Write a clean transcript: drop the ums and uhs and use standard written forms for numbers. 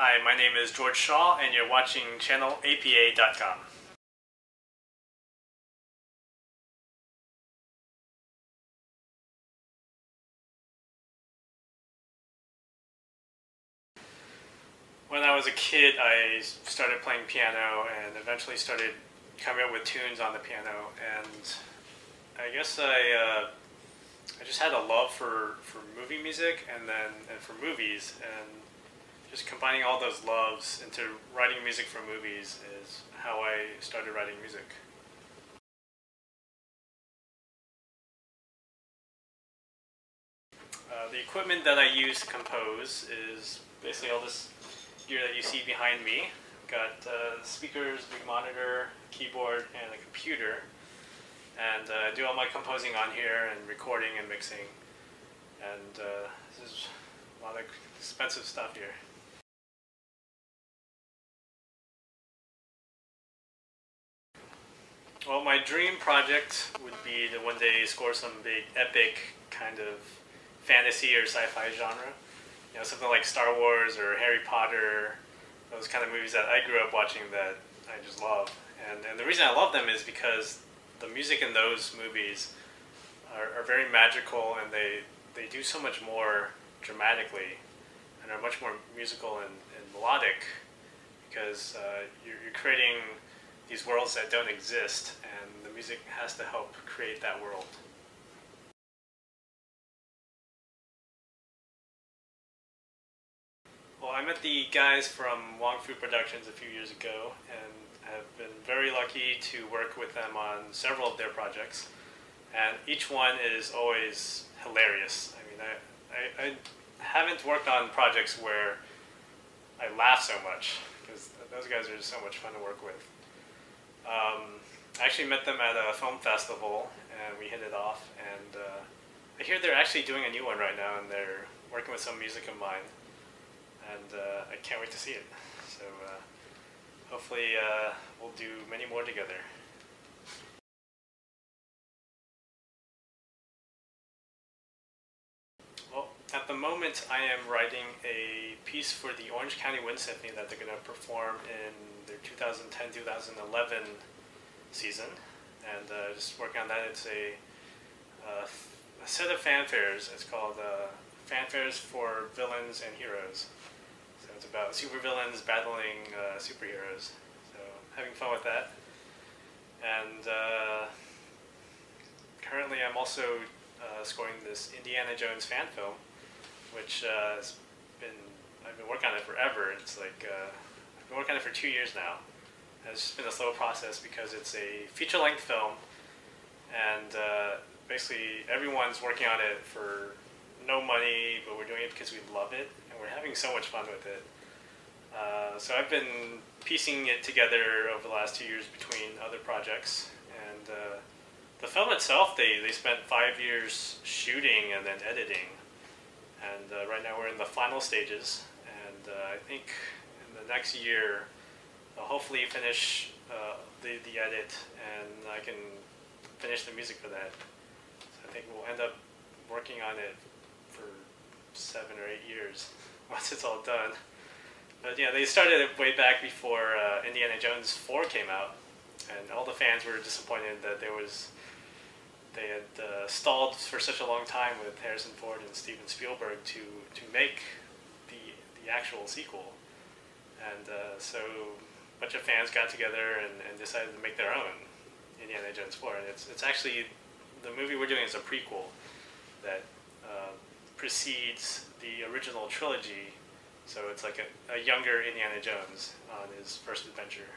Hi, my name is George Shaw, and you're watching channelAPA.com. When I was a kid, I started playing piano and eventually started coming up with tunes on the piano. And I guess I just had a love for movie music and for movies, and just combining all those loves into writing music for movies is how I started writing music. The equipment that I use to compose is basically all this gear that you see behind me. Got speakers, big monitor, keyboard, and a computer. And I do all my composing on here and recording and mixing. And this is a lot of expensive stuff here. Well, my dream project would be to one day score some big epic kind of fantasy or sci-fi genre. You know, something like Star Wars or Harry Potter, those kind of movies that I grew up watching that I just love. And the reason I love them is because the music in those movies are very magical, and they do so much more dramatically and are much more musical and melodic, because you're creating these worlds that don't exist, and the music has to help create that world. Well, I met the guys from Wong Fu Productions a few years ago, and have been very lucky to work with them on several of their projects. And each one is always hilarious. I mean, I haven't worked on projects where I laugh so much, because those guys are just so much fun to work with. I actually met them at a film festival, and we hit it off. And I hear they're actually doing a new one right now, and they're working with some music of mine. And I can't wait to see it. So hopefully we'll do many more together. Well, at the moment I am writing a piece for the Orange County Wind Symphony that they're going to perform in their 2010-2011 season. And just working on that. It's a set of fanfares. It's called Fanfares for Villains and Heroes. So it's about supervillains battling superheroes. So having fun with that. And currently I'm also scoring this Indiana Jones fan film, which I've been working on it forever. It's like I've been working on it for 2 years now. And it's just been a slow process because it's a feature-length film, and basically everyone's working on it for no money, but we're doing it because we love it, and we're having so much fun with it. So I've been piecing it together over the last 2 years between other projects, and the film itself, they spent 5 years shooting and then editing, and right now we're in the final stages, and I think in the next year I'll hopefully finish the edit, and I can finish the music for that. So I think we'll end up working on it for 7 or 8 years once it's all done. But yeah, they started it way back before Indiana Jones 4 came out, and all the fans were disappointed that they had stalled for such a long time with Harrison Ford and Steven Spielberg to make the actual sequel. And so a bunch of fans got together and decided to make their own Indiana Jones 4. And it's actually, the movie we're doing is a prequel that precedes the original trilogy. So it's like a younger Indiana Jones on his first adventure.